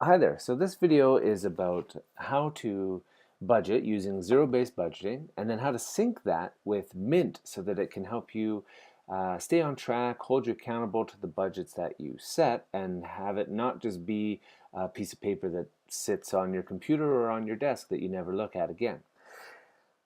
Hi there. So this video is about how to budget using zero-based budgeting and then how to sync that with Mint so that it can help you stay on track, hold you accountable to the budgets that you set, and have it not just be a piece of paper that sits on your computer or on your desk that you never look at again.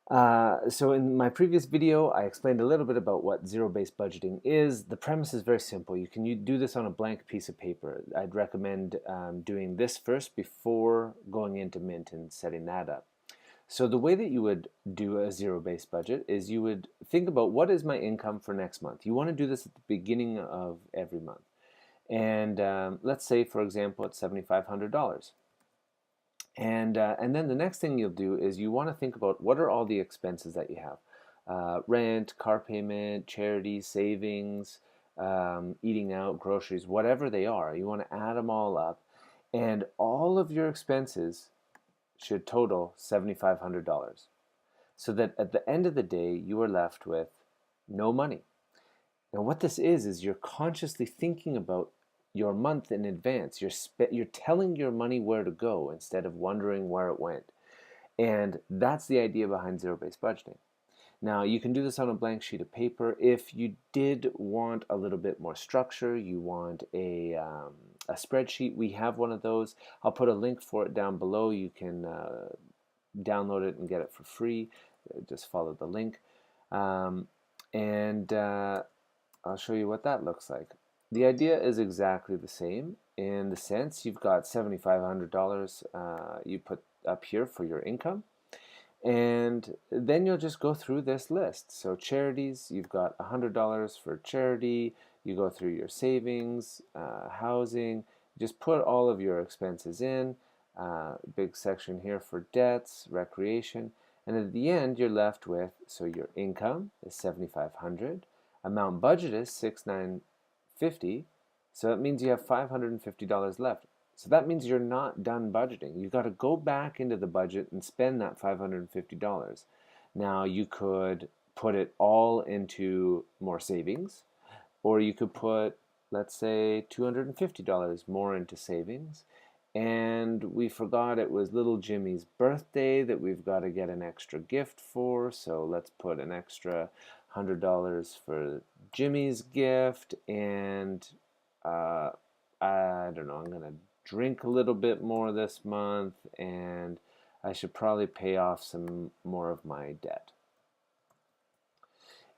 So in my previous video, I explained a little bit about what zero-based budgeting is. The premise is very simple. You do this on a blank piece of paper. I'd recommend doing this first before going into Mint and setting that up. So the way that you would do a zero-based budget is you would think about what is my income for next month. You want to do this at the beginning of every month. And let's say, for example, it's $7,500. And then the next thing you'll do is you want to think about what are all the expenses that you have. Rent, car payment, charity, savings, eating out, groceries, whatever they are. You want to add them all up. And all of your expenses should total $7,500. So that at the end of the day, you are left with no money. Now what this is you're consciously thinking about your month in advance. You're telling your money where to go instead of wondering where it went. And that's the idea behind zero-based budgeting. Now, you can do this on a blank sheet of paper. If you did want a little bit more structure, you want a spreadsheet, we have one of those. I'll put a link for it down below. You can download it and get it for free. Just follow the link. And I'll show you what that looks like. The idea is exactly the same in the sense you've got $7,500 you put up here for your income, and then you'll just go through this list. So charities, you've got $100 for charity. You go through your savings, housing, just put all of your expenses in. Big section here for debts, recreation, and at the end you're left with, so your income is $7,500, amount budget is $6,950, so that means you have $550 left. So that means you're not done budgeting. You've got to go back into the budget and spend that $550. Now you could put it all into more savings, or you could put, let's say, $250 more into savings. And we forgot it was little Jimmy's birthday that we've got to get an extra gift for, so let's put an extra $100 for Jimmy's gift. And I don't know, I'm gonna drink a little bit more this month, and I should probably pay off some more of my debt.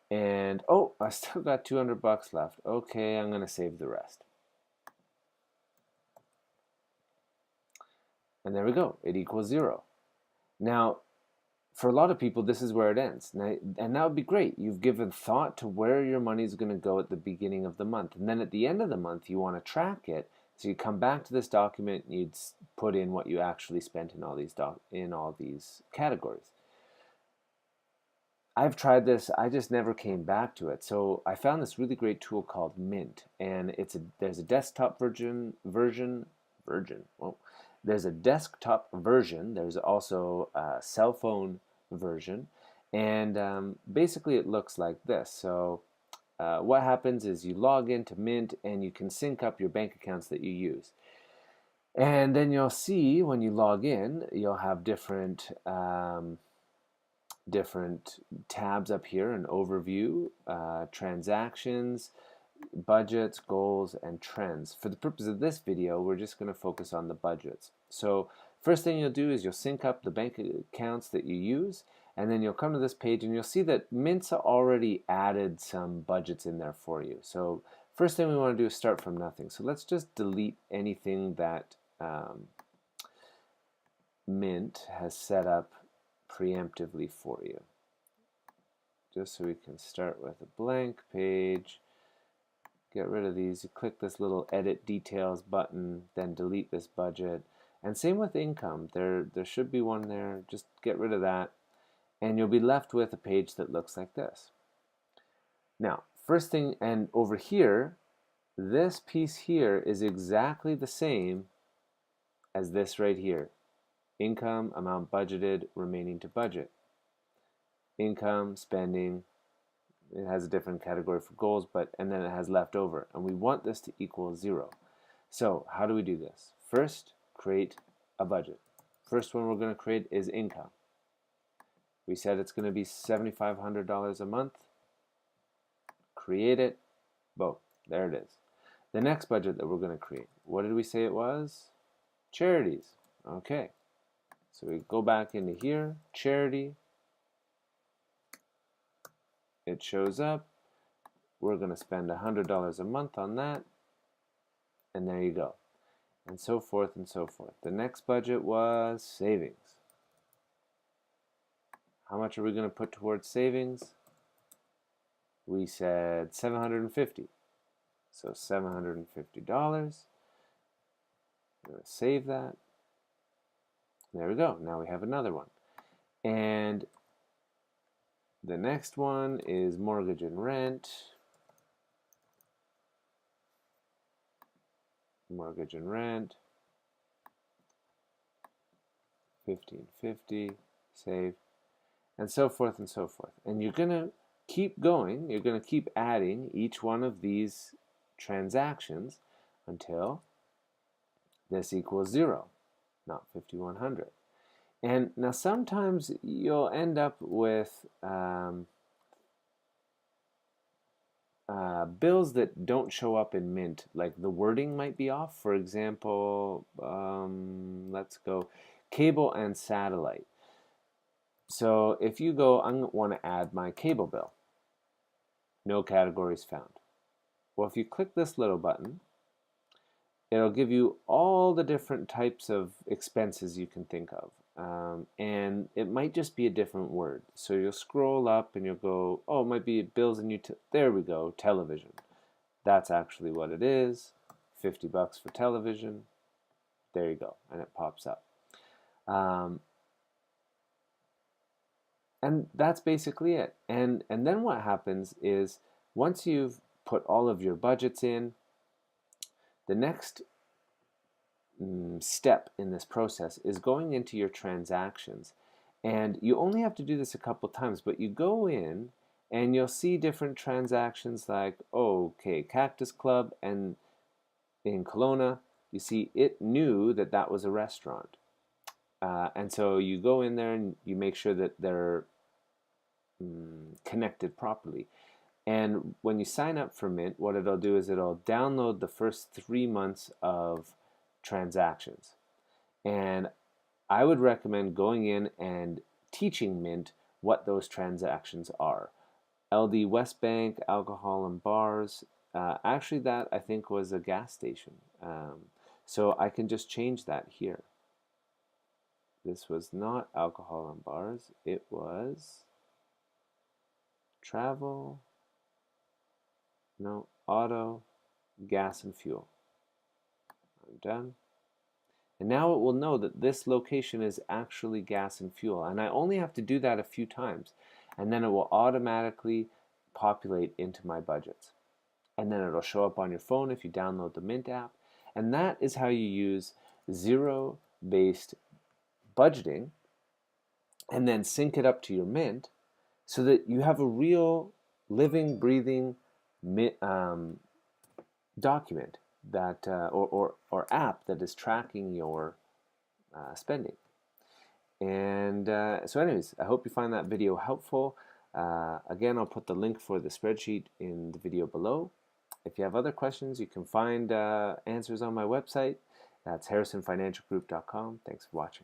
And oh, I still got 200 bucks left. Okay, I'm gonna save the rest. And there we go, it equals zero. Now, for a lot of people, this is where it ends. And that would be great. You've given thought to where your money is going to go at the beginning of the month. And then at the end of the month, you want to track it. So you come back to this document and you'd put in what you actually spent in all these categories. I've tried this. I just never came back to it. So I found this really great tool called Mint, and there's a desktop version. Well, there's a desktop version. There's also a cell phone version, and basically it looks like this. So what happens is you log into Mint and you can sync up your bank accounts that you use. And then you'll see when you log in, you'll have different tabs up here: an overview, transactions, budgets, goals, and trends. For the purpose of this video, we're just going to focus on the budgets. So first thing you'll do is you'll sync up the bank accounts that you use, and then you'll come to this page and you'll see that Mint's already added some budgets in there for you. So first thing we want to do is start from nothing. So let's just delete anything that Mint has set up preemptively for you, just so we can start with a blank page. Get rid of these. You click this little edit details button, then delete this budget. And same with income. There should be one there. Just get rid of that, and you'll be left with a page that looks like this. Now, first thing, and over here, this piece here is exactly the same as this right here. Income, amount budgeted, remaining to budget. Income, spending. It has a different category for goals, and then it has leftover, and we want this to equal 0. So how do we do this? First, create a budget. First one we're going to create is income. We said it's going to be $7,500 a month. Create it. Boom. There it is. The next budget that we're going to create, what did we say it was? Charities. Okay. So we go back into here, charity. It shows up. We're going to spend $100 a month on that. And there you go. And so forth and so forth. The next budget was savings. How much are we going to put towards savings? We said $750. So $750. I'm going to save that. There we go. Now we have another one. And the next one is mortgage and rent. Mortgage and rent. $1,550. Save. And so forth and so forth. And you're going to keep going. You're going to keep adding each one of these transactions until this equals 0, not 5,100. And now sometimes you'll end up with bills that don't show up in Mint, like the wording might be off. For example, let's go cable and satellite. So if you go, I want to add my cable bill. No categories found. Well, if you click this little button, it'll give you all the different types of expenses you can think of. And it might just be a different word. So you'll scroll up and you'll go, oh, it might be bills and there we go, television. That's actually what it is. $50 for television. There you go, and it pops up. And that's basically it. And then what happens is once you've put all of your budgets in, the next step in this process is going into your transactions. And you only have to do this a couple times, but you go in and you'll see different transactions like, oh, okay, Cactus Club, and in Kelowna, you see it knew that that was a restaurant. And so you go in there and you make sure that they're connected properly. And when you sign up for Mint, what it'll do is it'll download the first 3 months of transactions. And I would recommend going in and teaching Mint what those transactions are. LD West Bank, alcohol and bars. Actually, that I think was a gas station. So I can just change that here. This was not alcohol and bars. It was travel. No, auto, gas and fuel. I'm done. And now it will know that this location is actually gas and fuel. And I only have to do that a few times. And then it will automatically populate into my budgets. And then it'll show up on your phone if you download the Mint app. And that is how you use zero-based budgeting and then sync it up to your Mint so that you have a real living, breathing document that or app that is tracking your spending. And so anyways, I hope you find that video helpful. Again, I'll put the link for the spreadsheet in the video below. If you have other questions, you can find answers on my website. That's harrisonfinancialgroup.com. Thanks for watching.